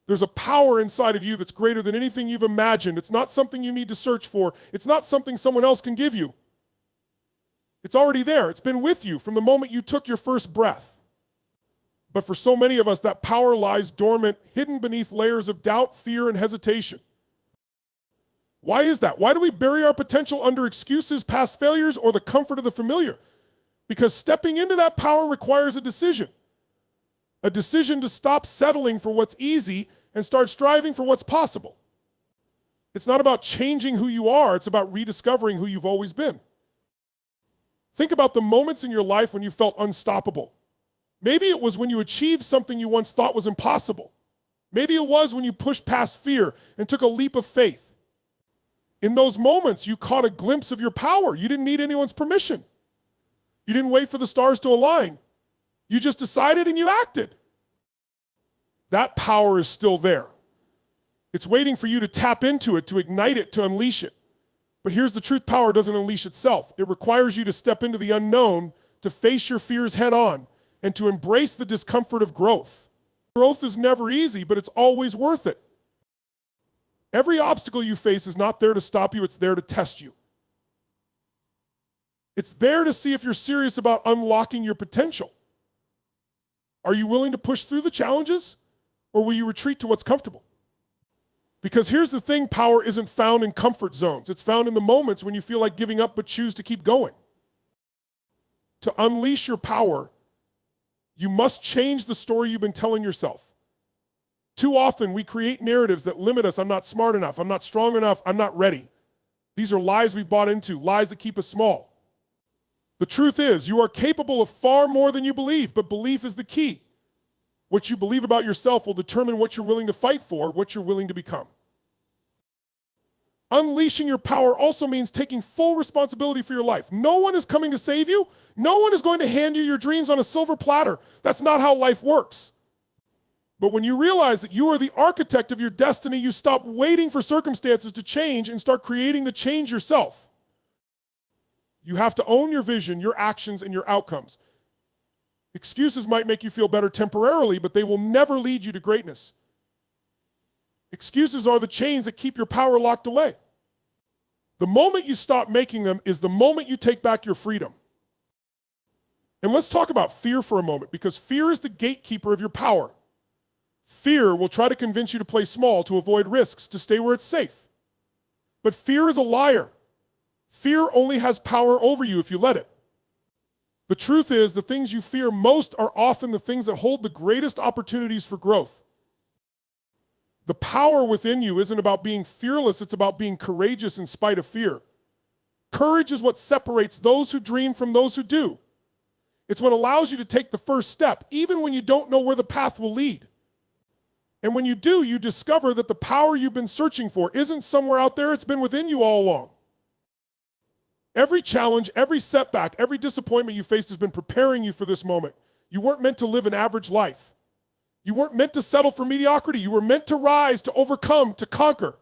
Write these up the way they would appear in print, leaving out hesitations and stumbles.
There's a power inside of you that's greater than anything you've imagined. It's not something you need to search for. It's not something someone else can give you. It's already there. It's been with you from the moment you took your first breath. But for so many of us, that power lies dormant, hidden beneath layers of doubt, fear, and hesitation. Why is that? Why do we bury our potential under excuses, past failures, or the comfort of the familiar? Because stepping into that power requires a decision. A decision to stop settling for what's easy and start striving for what's possible. It's not about changing who you are, it's about rediscovering who you've always been. Think about the moments in your life when you felt unstoppable. Maybe it was when you achieved something you once thought was impossible. Maybe it was when you pushed past fear and took a leap of faith. In those moments, you caught a glimpse of your power. You didn't need anyone's permission. You didn't wait for the stars to align. You just decided and you acted. That power is still there. It's waiting for you to tap into it, to ignite it, to unleash it. But here's the truth: power doesn't unleash itself. It requires you to step into the unknown, to face your fears head on, and to embrace the discomfort of growth. Growth is never easy, but it's always worth it. Every obstacle you face is not there to stop you, it's there to test you. It's there to see if you're serious about unlocking your potential. Are you willing to push through the challenges, or will you retreat to what's comfortable? Because here's the thing: power isn't found in comfort zones. It's found in the moments when you feel like giving up but choose to keep going. To unleash your power, you must change the story you've been telling yourself. Too often we create narratives that limit us. I'm not smart enough. I'm not strong enough. I'm not ready. These are lies we've bought into, lies that keep us small. The truth is, you are capable of far more than you believe, but belief is the key. What you believe about yourself will determine what you're willing to fight for, what you're willing to become. Unleashing your power also means taking full responsibility for your life. No one is coming to save you. No one is going to hand you your dreams on a silver platter. That's not how life works. But when you realize that you are the architect of your destiny, you stop waiting for circumstances to change and start creating the change yourself. You have to own your vision, your actions, and your outcomes. Excuses might make you feel better temporarily, but they will never lead you to greatness. Excuses are the chains that keep your power locked away. The moment you stop making them is the moment you take back your freedom. And let's talk about fear for a moment, because fear is the gatekeeper of your power. Fear will try to convince you to play small, to avoid risks, to stay where it's safe. But fear is a liar. Fear only has power over you if you let it. The truth is, the things you fear most are often the things that hold the greatest opportunities for growth. The power within you isn't about being fearless, it's about being courageous in spite of fear. Courage is what separates those who dream from those who do. It's what allows you to take the first step, even when you don't know where the path will lead. And when you do, you discover that the power you've been searching for isn't somewhere out there, it's been within you all along. Every challenge, every setback, every disappointment you faced has been preparing you for this moment. You weren't meant to live an average life. You weren't meant to settle for mediocrity. You were meant to rise, to overcome, to conquer.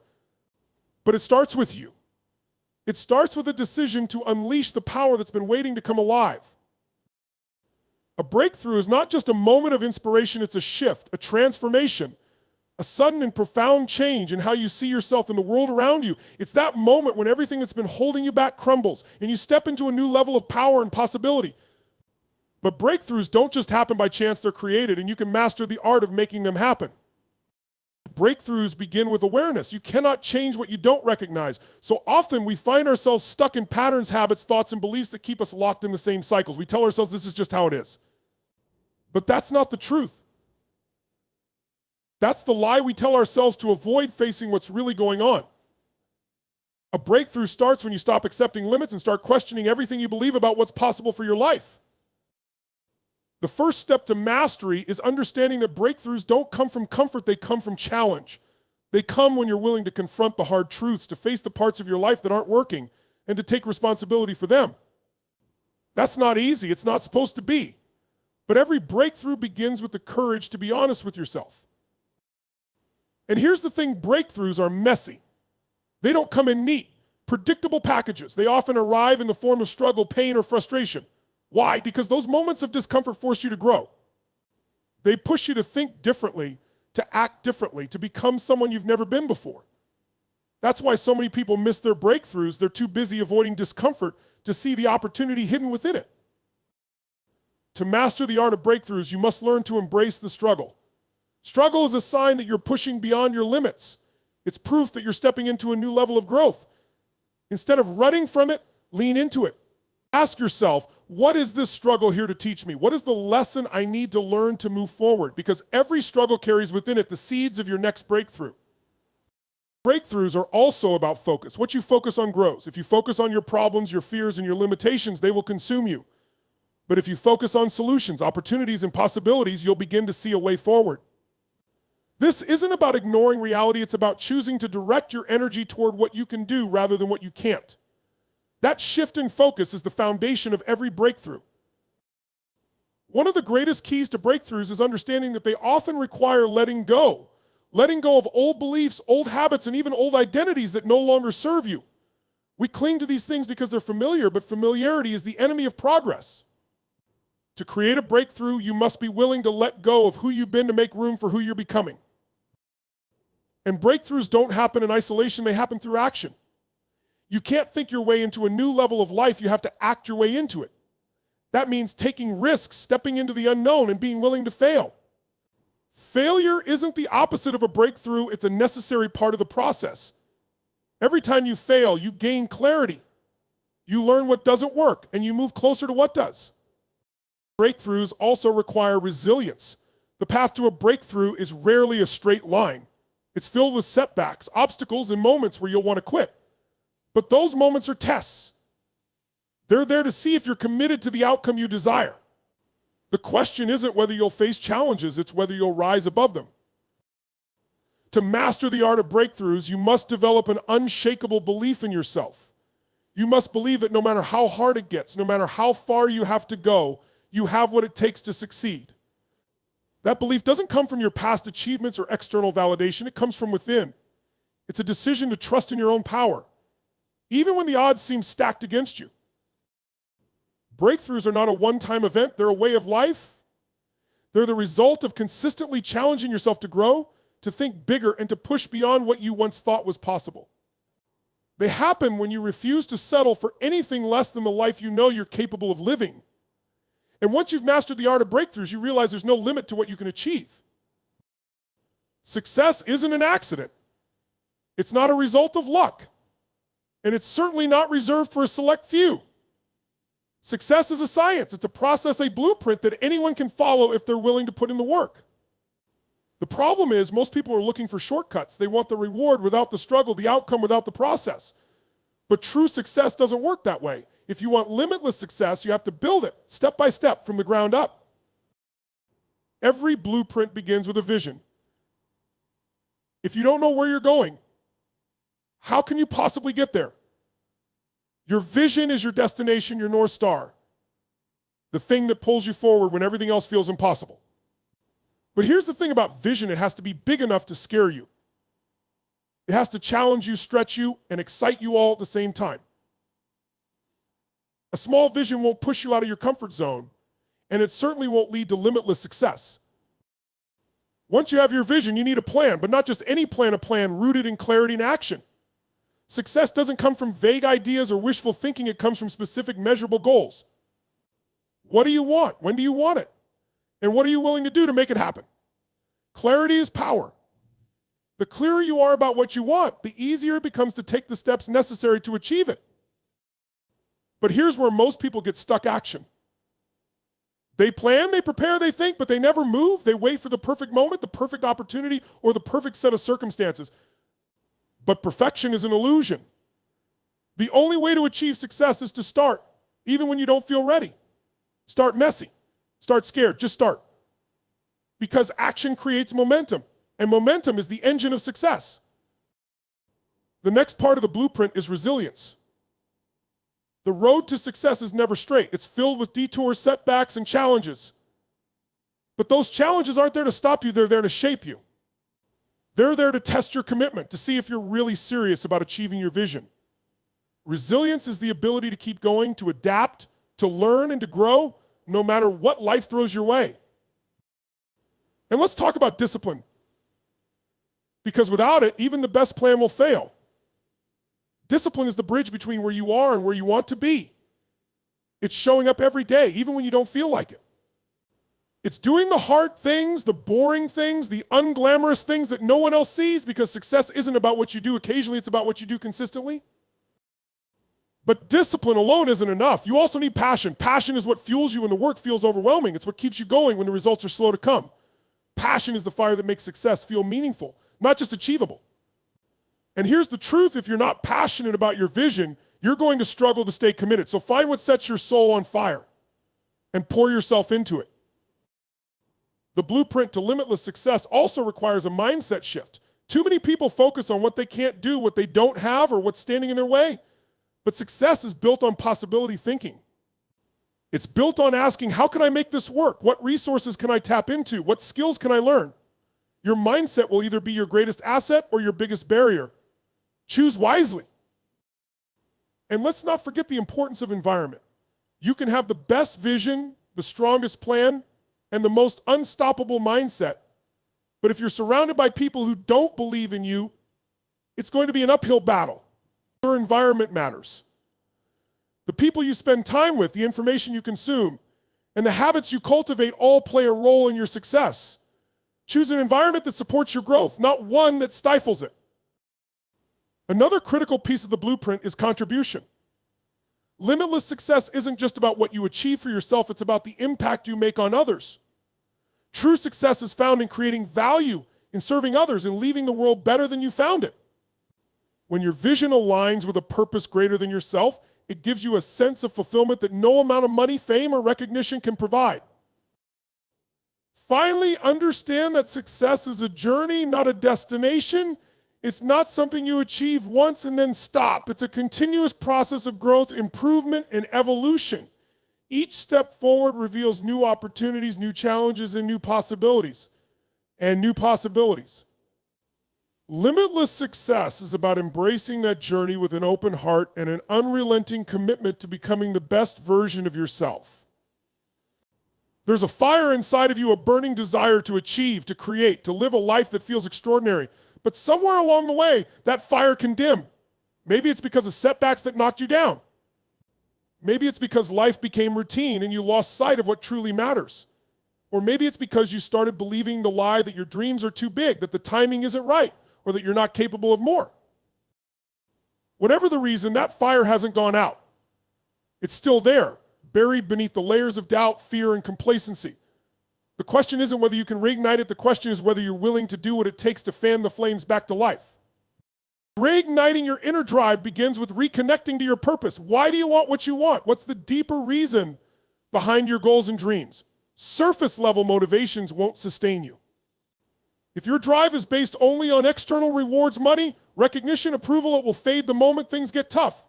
But it starts with you. It starts with a decision to unleash the power that's been waiting to come alive. A breakthrough is not just a moment of inspiration, it's a shift, a transformation, a sudden and profound change in how you see yourself in the world around you. It's that moment when everything that's been holding you back crumbles and you step into a new level of power and possibility. But breakthroughs don't just happen by chance, they're created, and you can master the art of making them happen. Breakthroughs begin with awareness. You cannot change what you don't recognize. So often we find ourselves stuck in patterns, habits, thoughts, and beliefs that keep us locked in the same cycles. We tell ourselves this is just how it is. But that's not the truth. That's the lie we tell ourselves to avoid facing what's really going on. A breakthrough starts when you stop accepting limits and start questioning everything you believe about what's possible for your life. The first step to mastery is understanding that breakthroughs don't come from comfort, they come from challenge. They come when you're willing to confront the hard truths, to face the parts of your life that aren't working, and to take responsibility for them. That's not easy, it's not supposed to be. But every breakthrough begins with the courage to be honest with yourself. And here's the thing, breakthroughs are messy. They don't come in neat, predictable packages. They often arrive in the form of struggle, pain, or frustration. Why? Because those moments of discomfort force you to grow. They push you to think differently, to act differently, to become someone you've never been before. That's why so many people miss their breakthroughs. They're too busy avoiding discomfort to see the opportunity hidden within it. To master the art of breakthroughs, you must learn to embrace the struggle. Struggle is a sign that you're pushing beyond your limits. It's proof that you're stepping into a new level of growth. Instead of running from it, lean into it. Ask yourself, what is this struggle here to teach me? What is the lesson I need to learn to move forward? Because every struggle carries within it the seeds of your next breakthrough. Breakthroughs are also about focus. What you focus on grows. If you focus on your problems, your fears, and your limitations, they will consume you. But if you focus on solutions, opportunities, and possibilities, you'll begin to see a way forward. This isn't about ignoring reality. It's about choosing to direct your energy toward what you can do rather than what you can't. That shift in focus is the foundation of every breakthrough. One of the greatest keys to breakthroughs is understanding that they often require letting go. Letting go of old beliefs, old habits, and even old identities that no longer serve you. We cling to these things because they're familiar, but familiarity is the enemy of progress. To create a breakthrough, you must be willing to let go of who you've been to make room for who you're becoming. And breakthroughs don't happen in isolation, they happen through action. You can't think your way into a new level of life, you have to act your way into it. That means taking risks, stepping into the unknown, and being willing to fail. Failure isn't the opposite of a breakthrough, it's a necessary part of the process. Every time you fail, you gain clarity. You learn what doesn't work, and you move closer to what does. Breakthroughs also require resilience. The path to a breakthrough is rarely a straight line. It's filled with setbacks, obstacles, and moments where you'll want to quit. But those moments are tests. They're there to see if you're committed to the outcome you desire. The question isn't whether you'll face challenges, it's whether you'll rise above them. To master the art of breakthroughs, you must develop an unshakable belief in yourself. You must believe that no matter how hard it gets, no matter how far you have to go, you have what it takes to succeed. That belief doesn't come from your past achievements or external validation, it comes from within. It's a decision to trust in your own power, even when the odds seem stacked against you. Breakthroughs are not a one-time event, they're a way of life. They're the result of consistently challenging yourself to grow, to think bigger, and to push beyond what you once thought was possible. They happen when you refuse to settle for anything less than the life you know you're capable of living. And once you've mastered the art of breakthroughs, you realize there's no limit to what you can achieve. Success isn't an accident. It's not a result of luck. And it's certainly not reserved for a select few. Success is a science. It's a process, a blueprint that anyone can follow if they're willing to put in the work. The problem is most people are looking for shortcuts. They want the reward without the struggle, the outcome without the process. But true success doesn't work that way. If you want limitless success, you have to build it step by step from the ground up. Every blueprint begins with a vision. If you don't know where you're going, how can you possibly get there? Your vision is your destination, your North Star, the thing that pulls you forward when everything else feels impossible. But here's the thing about vision, it has to be big enough to scare you. It has to challenge you, stretch you, and excite you all at the same time. A small vision won't push you out of your comfort zone, and it certainly won't lead to limitless success. Once you have your vision, you need a plan, but not just any plan, a plan rooted in clarity and action. Success doesn't come from vague ideas or wishful thinking, it comes from specific measurable goals. What do you want? When do you want it? And what are you willing to do to make it happen? Clarity is power. The clearer you are about what you want, the easier it becomes to take the steps necessary to achieve it. But here's where most people get stuck action. They plan, they prepare, they think, but they never move. They wait for the perfect moment, the perfect opportunity, or the perfect set of circumstances. But perfection is an illusion. The only way to achieve success is to start, even when you don't feel ready. Start messy. Start scared. Just start. Because action creates momentum, and momentum is the engine of success. The next part of the blueprint is resilience. The road to success is never straight. It's filled with detours, setbacks, and challenges. But those challenges aren't there to stop you, they're there to shape you. They're there to test your commitment, to see if you're really serious about achieving your vision. Resilience is the ability to keep going, to adapt, to learn, and to grow, no matter what life throws your way. And let's talk about discipline. Because without it, even the best plan will fail. Discipline is the bridge between where you are and where you want to be. It's showing up every day, even when you don't feel like it. It's doing the hard things, the boring things, the unglamorous things that no one else sees, because success isn't about what you do occasionally, it's about what you do consistently. But discipline alone isn't enough. You also need passion. Passion is what fuels you when the work feels overwhelming. It's what keeps you going when the results are slow to come. Passion is the fire that makes success feel meaningful, not just achievable. And here's the truth: if you're not passionate about your vision, you're going to struggle to stay committed. So find what sets your soul on fire and pour yourself into it. The blueprint to limitless success also requires a mindset shift. Too many people focus on what they can't do, what they don't have, or what's standing in their way. But success is built on possibility thinking. It's built on asking, how can I make this work? What resources can I tap into? What skills can I learn? Your mindset will either be your greatest asset or your biggest barrier. Choose wisely. And let's not forget the importance of environment. You can have the best vision, the strongest plan, and the most unstoppable mindset. But if you're surrounded by people who don't believe in you, it's going to be an uphill battle. Your environment matters. The people you spend time with, the information you consume, and the habits you cultivate all play a role in your success. Choose an environment that supports your growth, not one that stifles it. Another critical piece of the blueprint is contribution. Limitless success isn't just about what you achieve for yourself, it's about the impact you make on others. True success is found in creating value, in serving others, and leaving the world better than you found it. When your vision aligns with a purpose greater than yourself, it gives you a sense of fulfillment that no amount of money, fame, or recognition can provide. Finally, understand that success is a journey, not a destination. It's not something you achieve once and then stop. It's a continuous process of growth, improvement, and evolution. Each step forward reveals new opportunities, new challenges, and new possibilities. Limitless success is about embracing that journey with an open heart and an unrelenting commitment to becoming the best version of yourself. There's a fire inside of you, a burning desire to achieve, to create, to live a life that feels extraordinary. But somewhere along the way, that fire can dim. Maybe it's because of setbacks that knocked you down. Maybe it's because life became routine and you lost sight of what truly matters. Or maybe it's because you started believing the lie that your dreams are too big, that the timing isn't right, or that you're not capable of more. Whatever the reason, that fire hasn't gone out. It's still there, buried beneath the layers of doubt, fear, and complacency. The question isn't whether you can reignite it, the question is whether you're willing to do what it takes to fan the flames back to life. Reigniting your inner drive begins with reconnecting to your purpose. Why do you want what you want? What's the deeper reason behind your goals and dreams? Surface level motivations won't sustain you. If your drive is based only on external rewards, money, recognition, approval, it will fade the moment things get tough.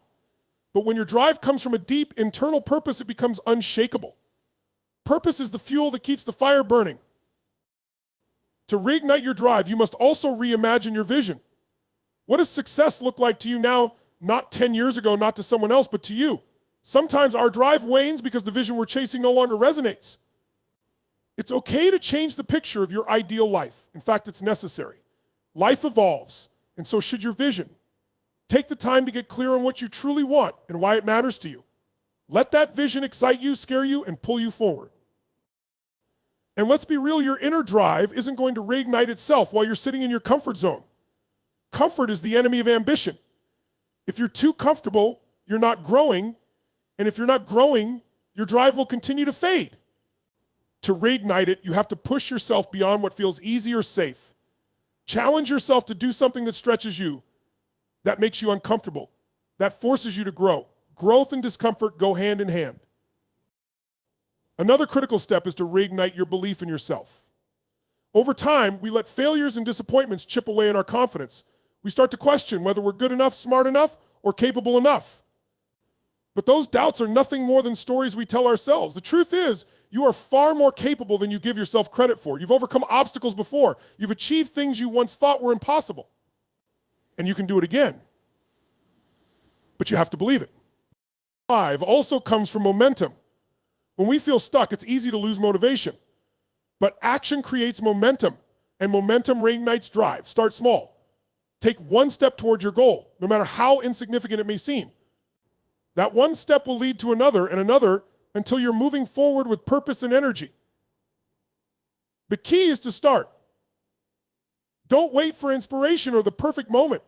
But when your drive comes from a deep internal purpose, it becomes unshakable. Purpose is the fuel that keeps the fire burning. To reignite your drive, you must also reimagine your vision. What does success look like to you now, not 10 years ago, not to someone else, but to you? Sometimes our drive wanes because the vision we're chasing no longer resonates. It's okay to change the picture of your ideal life. In fact, it's necessary. Life evolves, and so should your vision. Take the time to get clear on what you truly want and why it matters to you. Let that vision excite you, scare you, and pull you forward. And let's be real, your inner drive isn't going to reignite itself while you're sitting in your comfort zone. Comfort is the enemy of ambition. If you're too comfortable, you're not growing, and if you're not growing, your drive will continue to fade. To reignite it, you have to push yourself beyond what feels easy or safe. Challenge yourself to do something that stretches you, that makes you uncomfortable, that forces you to grow. Growth and discomfort go hand in hand. Another critical step is to reignite your belief in yourself. Over time, we let failures and disappointments chip away at our confidence. We start to question whether we're good enough, smart enough, or capable enough. But those doubts are nothing more than stories we tell ourselves. The truth is, you are far more capable than you give yourself credit for. You've overcome obstacles before. You've achieved things you once thought were impossible. And you can do it again. But you have to believe it. Drive also comes from momentum. When we feel stuck, it's easy to lose motivation. But action creates momentum. And momentum reignites drive. Start small. Take one step toward your goal, no matter how insignificant it may seem. That one step will lead to another and another until you're moving forward with purpose and energy. The key is to start. Don't wait for inspiration or the perfect moment.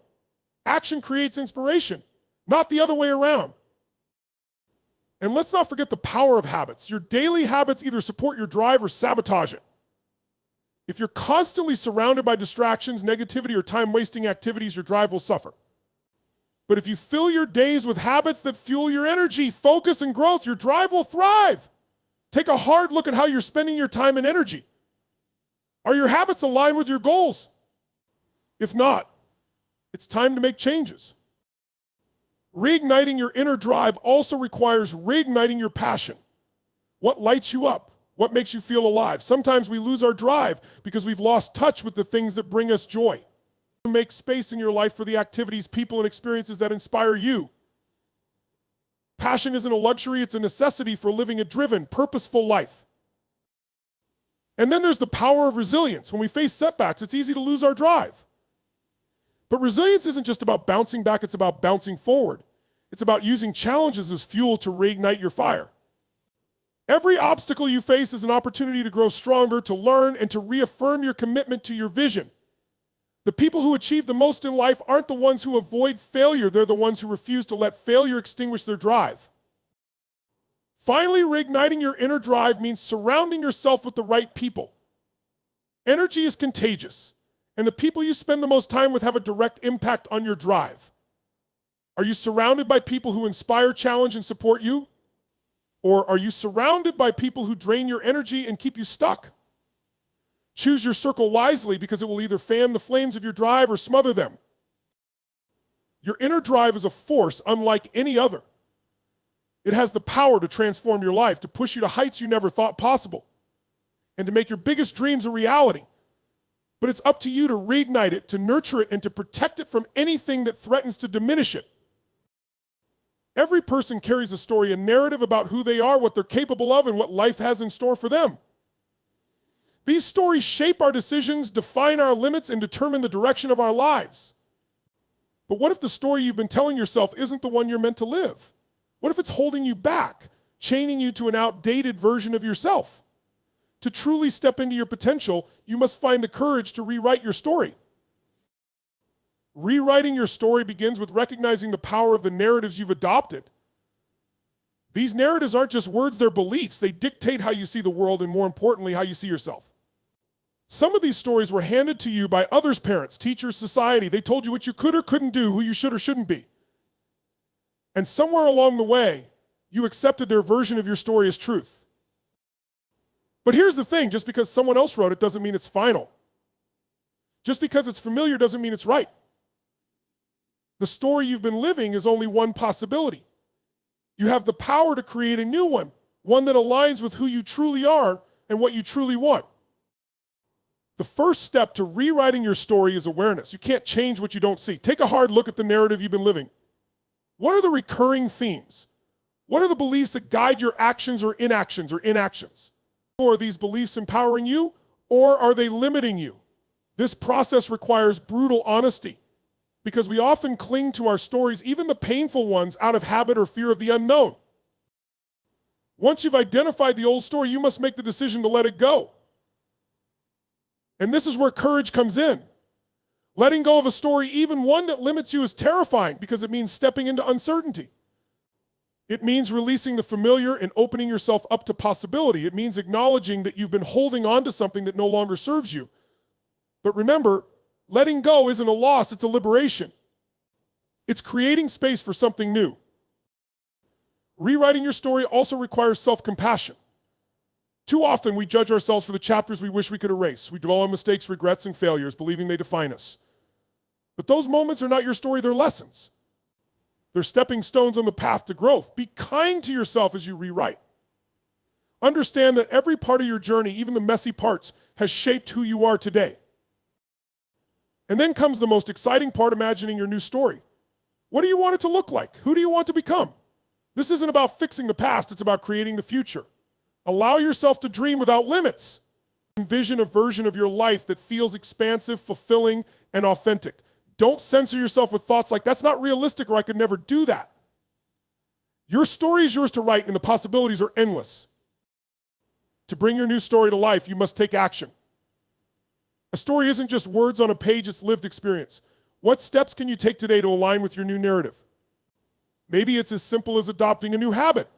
Action creates inspiration, not the other way around. And let's not forget the power of habits. Your daily habits either support your drive or sabotage it. If you're constantly surrounded by distractions, negativity, or time-wasting activities, your drive will suffer. But if you fill your days with habits that fuel your energy, focus, and growth, your drive will thrive. Take a hard look at how you're spending your time and energy. Are your habits aligned with your goals? If not, it's time to make changes. Reigniting your inner drive also requires reigniting your passion. What lights you up? What makes you feel alive? Sometimes we lose our drive because we've lost touch with the things that bring us joy. Make space in your life for the activities, people, and experiences that inspire you. Passion isn't a luxury, it's a necessity for living a driven, purposeful life. And then there's the power of resilience. When we face setbacks, it's easy to lose our drive. But resilience isn't just about bouncing back, it's about bouncing forward. It's about using challenges as fuel to reignite your fire. Every obstacle you face is an opportunity to grow stronger, to learn, and to reaffirm your commitment to your vision. The people who achieve the most in life aren't the ones who avoid failure, they're the ones who refuse to let failure extinguish their drive. Finally, reigniting your inner drive means surrounding yourself with the right people. Energy is contagious, and the people you spend the most time with have a direct impact on your drive. Are you surrounded by people who inspire, challenge, and support you? Or are you surrounded by people who drain your energy and keep you stuck? Choose your circle wisely because it will either fan the flames of your drive or smother them. Your inner drive is a force unlike any other. It has the power to transform your life, to push you to heights you never thought possible, and to make your biggest dreams a reality. But it's up to you to reignite it, to nurture it, and to protect it from anything that threatens to diminish it. Every person carries a story, a narrative about who they are, what they're capable of, and what life has in store for them. These stories shape our decisions, define our limits, and determine the direction of our lives. But what if the story you've been telling yourself isn't the one you're meant to live? What if it's holding you back, chaining you to an outdated version of yourself? To truly step into your potential, you must find the courage to rewrite your story. Rewriting your story begins with recognizing the power of the narratives you've adopted. These narratives aren't just words, they're beliefs. They dictate how you see the world and, more importantly, how you see yourself. Some of these stories were handed to you by others' parents, teachers, society. They told you what you could or couldn't do, who you should or shouldn't be. And somewhere along the way, you accepted their version of your story as truth. But here's the thing, just because someone else wrote it doesn't mean it's final. Just because it's familiar doesn't mean it's right. The story you've been living is only one possibility. You have the power to create a new one that aligns with who you truly are and what you truly want. The first step to rewriting your story is awareness. You can't change what you don't see. Take a hard look at the narrative you've been living. What are the recurring themes? What are the beliefs that guide your actions or inactions or inactions? Are these beliefs empowering you, or are they limiting you? This process requires brutal honesty, because we often cling to our stories, even the painful ones, out of habit or fear of the unknown. Once you've identified the old story, you must make the decision to let it go. And this is where courage comes in. Letting go of a story, even one that limits you, is terrifying because it means stepping into uncertainty. It means releasing the familiar and opening yourself up to possibility. It means acknowledging that you've been holding on to something that no longer serves you. But remember, letting go isn't a loss, it's a liberation. It's creating space for something new. Rewriting your story also requires self-compassion. Too often we judge ourselves for the chapters we wish we could erase. We dwell on mistakes, regrets, and failures, believing they define us. But those moments are not your story, they're lessons. They're stepping stones on the path to growth. Be kind to yourself as you rewrite. Understand that every part of your journey, even the messy parts, has shaped who you are today. And then comes the most exciting part, imagining your new story. What do you want it to look like? Who do you want to become? This isn't about fixing the past, it's about creating the future. Allow yourself to dream without limits. Envision a version of your life that feels expansive, fulfilling, and authentic. Don't censor yourself with thoughts like, that's not realistic, or I could never do that. Your story is yours to write, and the possibilities are endless. To bring your new story to life, you must take action. A story isn't just words on a page, it's lived experience. What steps can you take today to align with your new narrative? Maybe it's as simple as adopting a new habit.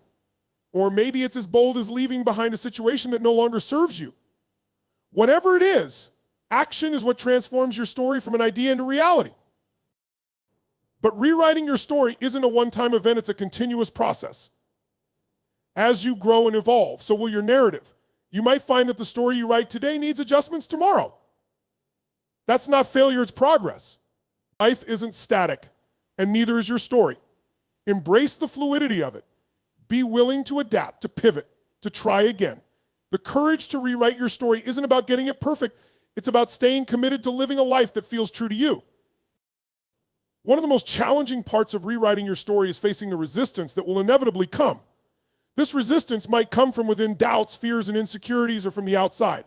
Or maybe it's as bold as leaving behind a situation that no longer serves you. Whatever it is, action is what transforms your story from an idea into reality. But rewriting your story isn't a one-time event, it's a continuous process. As you grow and evolve, so will your narrative. You might find that the story you write today needs adjustments tomorrow. That's not failure, it's progress. Life isn't static, and neither is your story. Embrace the fluidity of it. Be willing to adapt, to pivot, to try again. The courage to rewrite your story isn't about getting it perfect. It's about staying committed to living a life that feels true to you. One of the most challenging parts of rewriting your story is facing the resistance that will inevitably come. This resistance might come from within doubts, fears, and insecurities, or from the outside.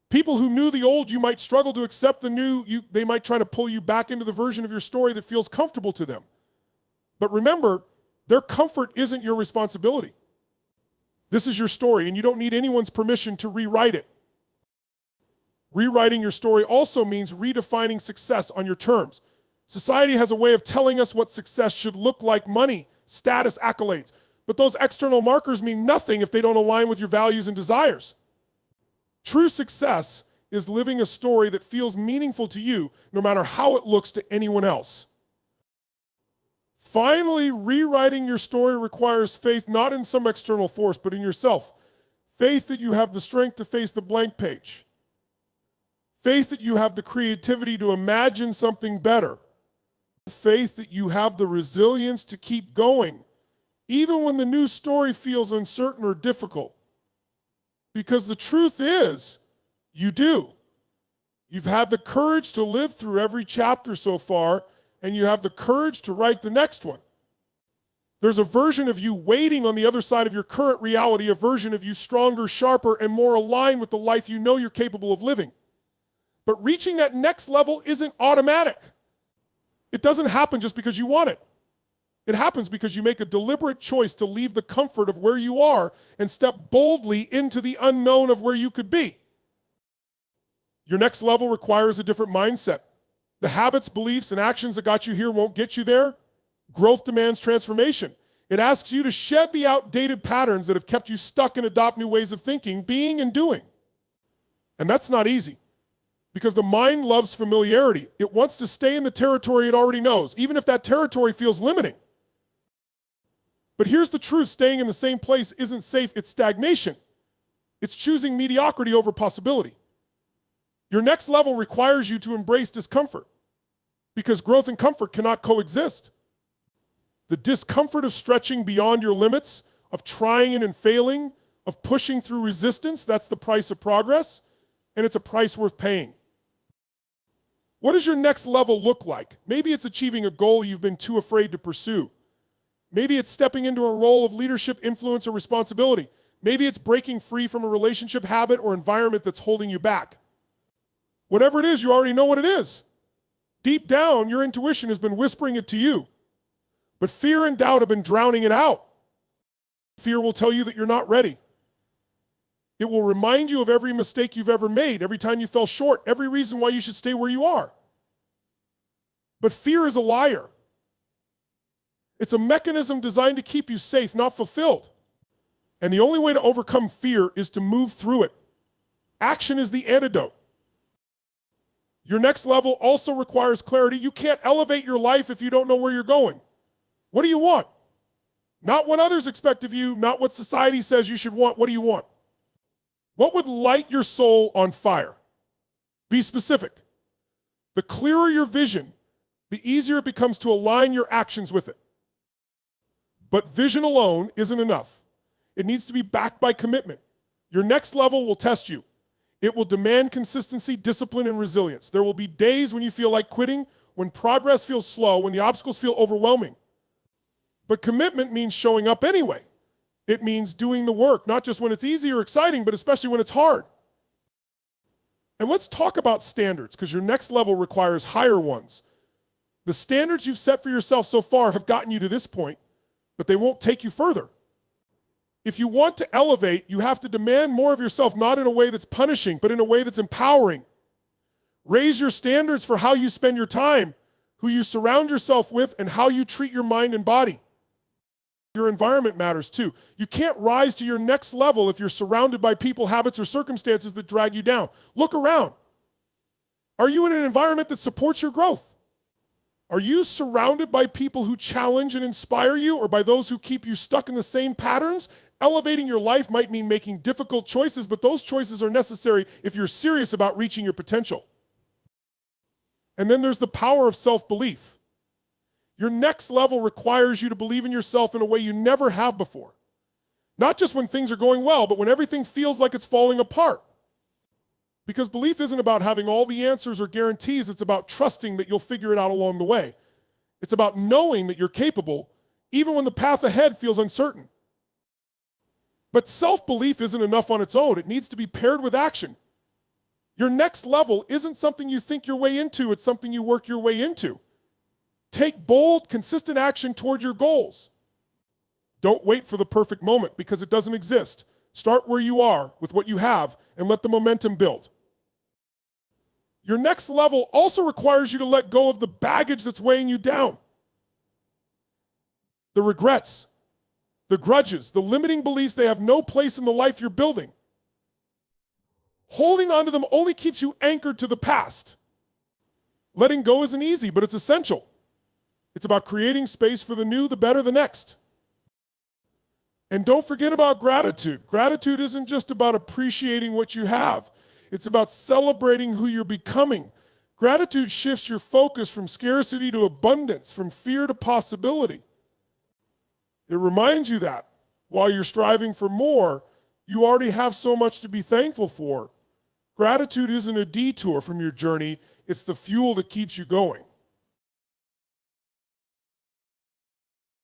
People who knew the old you might struggle to accept the new. They might try to pull you back into the version of your story that feels comfortable to them. But remember, their comfort isn't your responsibility. This is your story, and you don't need anyone's permission to rewrite it. Rewriting your story also means redefining success on your terms. Society has a way of telling us what success should look like: money, status, accolades. But those external markers mean nothing if they don't align with your values and desires. True success is living a story that feels meaningful to you, no matter how it looks to anyone else. Finally, rewriting your story requires faith not in some external force, but in yourself. Faith that you have the strength to face the blank page. Faith that you have the creativity to imagine something better. Faith that you have the resilience to keep going, even when the new story feels uncertain or difficult. Because the truth is, you do. You've had the courage to live through every chapter so far, and you have the courage to write the next one. There's a version of you waiting on the other side of your current reality, a version of you stronger, sharper, and more aligned with the life you know you're capable of living. But reaching that next level isn't automatic. It doesn't happen just because you want it. It happens because you make a deliberate choice to leave the comfort of where you are and step boldly into the unknown of where you could be. Your next level requires a different mindset. The habits, beliefs, and actions that got you here won't get you there. Growth demands transformation. It asks you to shed the outdated patterns that have kept you stuck and adopt new ways of thinking, being, and doing. And that's not easy, because the mind loves familiarity. It wants to stay in the territory it already knows, even if that territory feels limiting. But here's the truth: staying in the same place isn't safe, it's stagnation. It's choosing mediocrity over possibility. Your next level requires you to embrace discomfort, because growth and comfort cannot coexist. The discomfort of stretching beyond your limits, of trying and failing, of pushing through resistance, that's the price of progress, and it's a price worth paying. What does your next level look like? Maybe it's achieving a goal you've been too afraid to pursue. Maybe it's stepping into a role of leadership, influence, or responsibility. Maybe it's breaking free from a relationship, habit, or environment that's holding you back. Whatever it is, you already know what it is. Deep down, your intuition has been whispering it to you. But fear and doubt have been drowning it out. Fear will tell you that you're not ready. It will remind you of every mistake you've ever made, every time you fell short, every reason why you should stay where you are. But fear is a liar. It's a mechanism designed to keep you safe, not fulfilled. And the only way to overcome fear is to move through it. Action is the antidote. Your next level also requires clarity. You can't elevate your life if you don't know where you're going. What do you want? Not what others expect of you, not what society says you should want. What do you want? What would light your soul on fire? Be specific. The clearer your vision, the easier it becomes to align your actions with it. But vision alone isn't enough. It needs to be backed by commitment. Your next level will test you. It will demand consistency, discipline, and resilience. There will be days when you feel like quitting, when progress feels slow, when the obstacles feel overwhelming. But commitment means showing up anyway. It means doing the work, not just when it's easy or exciting, but especially when it's hard. And let's talk about standards, because your next level requires higher ones. The standards you've set for yourself so far have gotten you to this point, but they won't take you further. If you want to elevate, you have to demand more of yourself, not in a way that's punishing, but in a way that's empowering. Raise your standards for how you spend your time, who you surround yourself with, and how you treat your mind and body. Your environment matters too. You can't rise to your next level if you're surrounded by people, habits, or circumstances that drag you down. Look around. Are you in an environment that supports your growth? Are you surrounded by people who challenge and inspire you, or by those who keep you stuck in the same patterns? Elevating your life might mean making difficult choices, but those choices are necessary if you're serious about reaching your potential. And then there's the power of self-belief. Your next level requires you to believe in yourself in a way you never have before. Not just when things are going well, but when everything feels like it's falling apart. Because belief isn't about having all the answers or guarantees, it's about trusting that you'll figure it out along the way. It's about knowing that you're capable, even when the path ahead feels uncertain. But self-belief isn't enough on its own. It needs to be paired with action. Your next level isn't something you think your way into, it's something you work your way into. Take bold, consistent action toward your goals. Don't wait for the perfect moment, because it doesn't exist. Start where you are with what you have and let the momentum build. Your next level also requires you to let go of the baggage that's weighing you down. The regrets, the grudges, the limiting beliefs, they have no place in the life you're building. Holding on to them only keeps you anchored to the past. Letting go isn't easy, but it's essential. It's about creating space for the new, the better, the next. And don't forget about gratitude. Gratitude isn't just about appreciating what you have. It's about celebrating who you're becoming. Gratitude shifts your focus from scarcity to abundance, from fear to possibility. It reminds you that while you're striving for more, you already have so much to be thankful for. Gratitude isn't a detour from your journey, it's the fuel that keeps you going.